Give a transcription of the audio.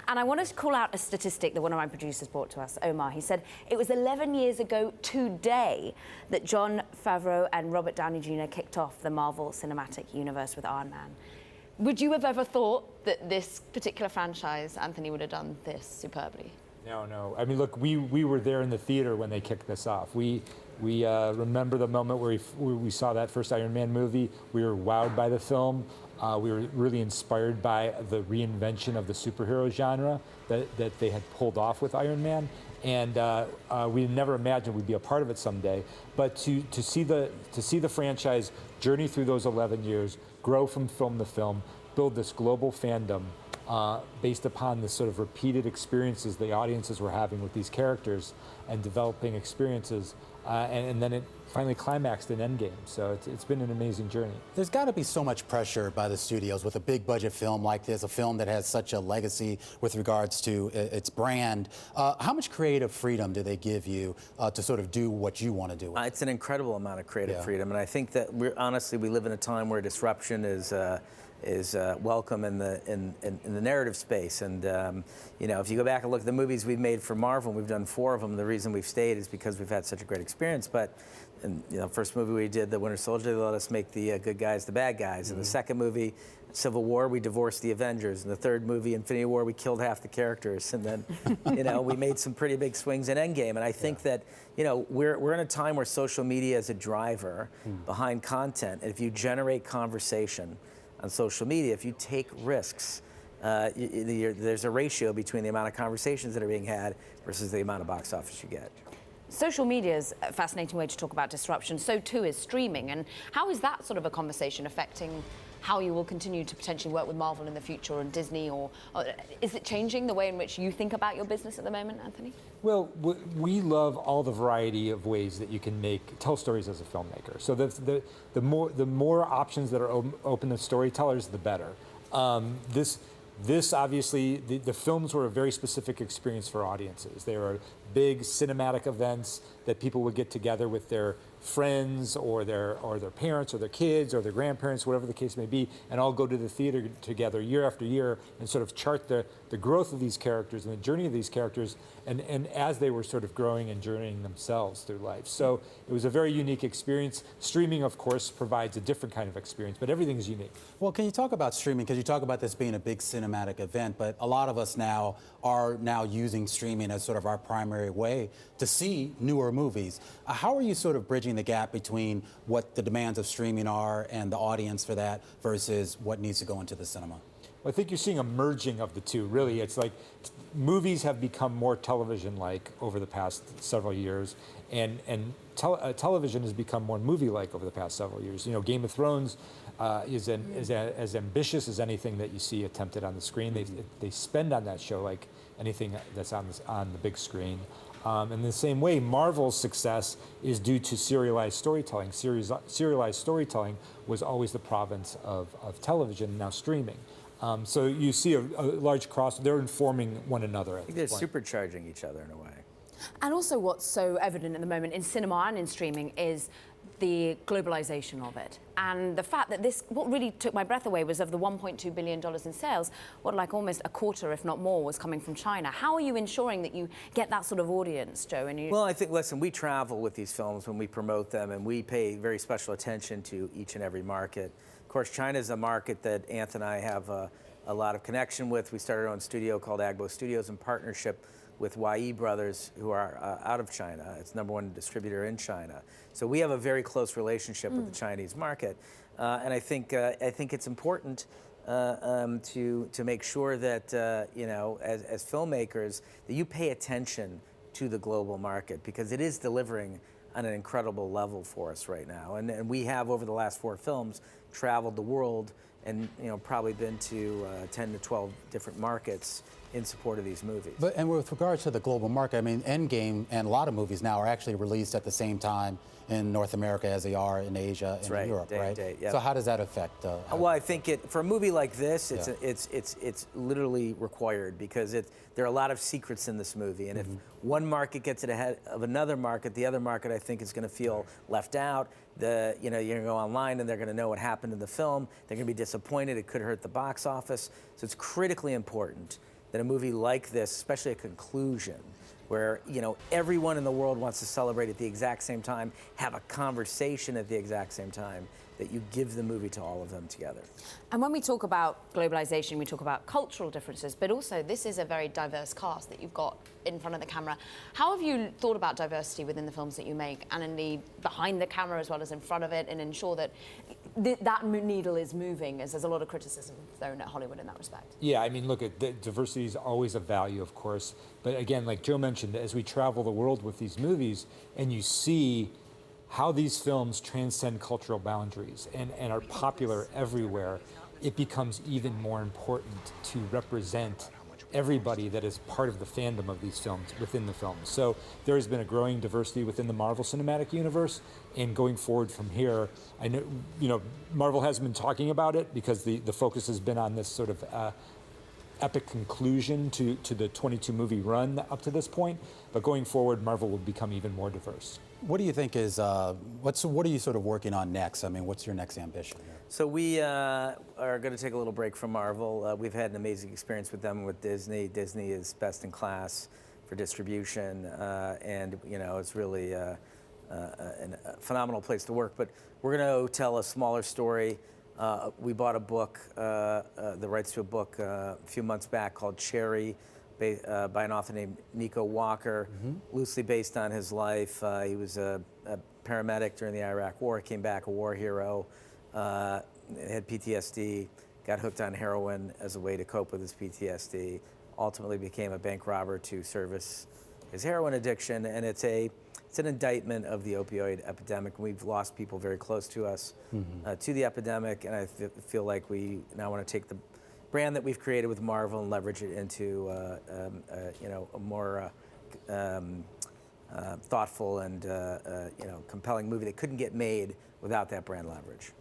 And I wanted to call out a statistic that one of my producers brought to us, Omar. He said it was 11 years ago today that Jon Favreau and Robert Downey Jr. kicked off the Marvel Cinematic Universe with Iron Man. Would you have ever thought that this particular franchise, Anthony, would have done this superbly? No. I mean, look, we were there in the theater when they kicked this off. We remember the moment where we saw that first Iron Man movie. We were wowed by the film. We were really inspired by the reinvention of the superhero genre that they had pulled off with Iron Man. And we never imagined we'd be a part of it someday. But to see the franchise journey through those 11 years, grow from film to film, build this global fandom based upon the sort of repeated experiences the audiences were having with these characters and developing experiences, and then it finally climaxed in Endgame. So it's been an amazing journey. There's got to be so much pressure by the studios with a big budget film like this, a film that has such a legacy with regards to its brand. How much creative freedom do they give you to sort of do what you want to do? It's an incredible amount of creative freedom, and I think that honestly we live in a time where disruption is welcome in the narrative space. And you know, if you go back and look at the movies we've made for Marvel, we've done 4 of them. The reason we've stayed is because we've had such a great experience. But you know, first movie we did, The Winter Soldier, they let us make the good guys the bad guys. In the second movie, Civil War, we divorced the Avengers. In the third movie, Infinity War, we killed half the characters. And then, you know, we made some pretty big swings in Endgame. And I think that, you know, we're in a time where social media is a driver behind content. And if you generate conversation on social media, if you take risks, there's a ratio between the amount of conversations that are being had versus the amount of box office you get. Social media is a fascinating way to talk about disruption. So too is streaming. And how is that sort of a conversation affecting how you will continue to potentially work with Marvel in the future and Disney, or is it changing the way in which you think about your business at the moment, Anthony? Well, we love all the variety of ways that you can tell stories as a filmmaker. So the more options that are open to storytellers, the better. This obviously, the films were a very specific experience for audiences. They were big cinematic events that people would get together with their friends or their parents or their kids or their grandparents, whatever the case may be, and all go to the theater together year after year and sort of chart the growth of these characters and the journey of these characters and as they were sort of growing and journeying themselves through life. So it was a very unique experience. Streaming, of course, provides a different kind of experience, but everything is unique. Well, can you talk about streaming? Because you talk about this being a big cinematic event, but a lot of us now are using streaming as sort of our primary way to see newer movies. How are you sort of bridging the gap between what the demands of streaming are and the audience for that versus what needs to go into the cinema? Well, I think you're seeing a merging of the two, really. It's like movies have become more television-like over the past several years, and television has become more movie-like over the past several years. You know, Game of Thrones is as ambitious as anything that you see attempted on the screen. They spend on that show like anything that's on the big screen. In the same way, Marvel's success is due to serialized storytelling. Serialized storytelling was always the province of television, now streaming. So you see a large cross. They're informing one another. I think they're supercharging each other in a way. And also what's so evident at the moment in cinema and in streaming is the globalization of it. And the fact that what really took my breath away was of the $1.2 billion in sales, like almost a quarter, if not more, was coming from China. How are you ensuring that you get that sort of audience, Joe? Well, I think, listen, we travel with these films when we promote them, and we pay very special attention to each and every market. Of course, China is a market that Anth and I have a lot of connection with. We started our own studio called Agbo Studios in partnership with YE Brothers, who are out of China. It's #1 distributor in China. So we have a very close relationship with the Chinese market, and I think it's important to make sure that you know, as filmmakers, that you pay attention to the global market, because it is delivering on an incredible level for us right now. And we have, over the last 4 films, traveled the world and, you know, probably been to 10 to 12 different markets in support of these movies. And with regards to the global market, I mean, Endgame and a lot of movies now are actually released at the same time in North America as they are in Asia and in Europe, right? Yep. So how does that affect? Well, I think for a movie like this, it's literally required, because there are a lot of secrets in this movie, and if one market gets it ahead of another market, the other market, I think, is going to feel left out. You're going to go online and they're going to know what happened in the film. They're going to be disappointed. It could hurt the box office. So it's critically important that a movie like this, especially a conclusion, where everyone in the world wants to celebrate at the exact same time, have a conversation at the exact same time, that you give the movie to all of them together. And when we talk about globalization, we talk about cultural differences, but also this is a very diverse cast that you've got in front of the camera. How have you thought about diversity within the films that you make, and in the behind the camera as well as in front of it, and ensure that that needle is moving, as there's a lot of criticism thrown at Hollywood in that respect? Yeah, I mean, look, diversity is always a value, of course. But again, like Joe mentioned, as we travel the world with these movies and you see how these films transcend cultural boundaries and are popular everywhere, it becomes even more important to represent everybody that is part of the fandom of these films within the films. So there has been a growing diversity within the Marvel Cinematic Universe, and going forward from here, I know, Marvel has been talking about it because the focus has been on this sort of epic conclusion to the 22 movie run up to this point. But going forward, Marvel will become even more diverse. What do you think is, what are you sort of working on next? I mean, what's your next ambition here? So we are going to take a little break from Marvel. We've had an amazing experience with them with Disney. Disney is best in class for distribution, and it's really a phenomenal place to work. But we're going to tell a smaller story. We bought a book, the rights to a book a few months back called Cherry, by an author named Nico Walker, loosely based on his life. He was a paramedic during the Iraq War, came back a war hero, had PTSD, got hooked on heroin as a way to cope with his PTSD, ultimately became a bank robber to service his heroin addiction, and it's an indictment of the opioid epidemic. We've lost people very close to us to the epidemic, and I feel like we now want to take the brand that we've created with Marvel and leverage it into a more thoughtful and compelling movie that couldn't get made without that brand leverage.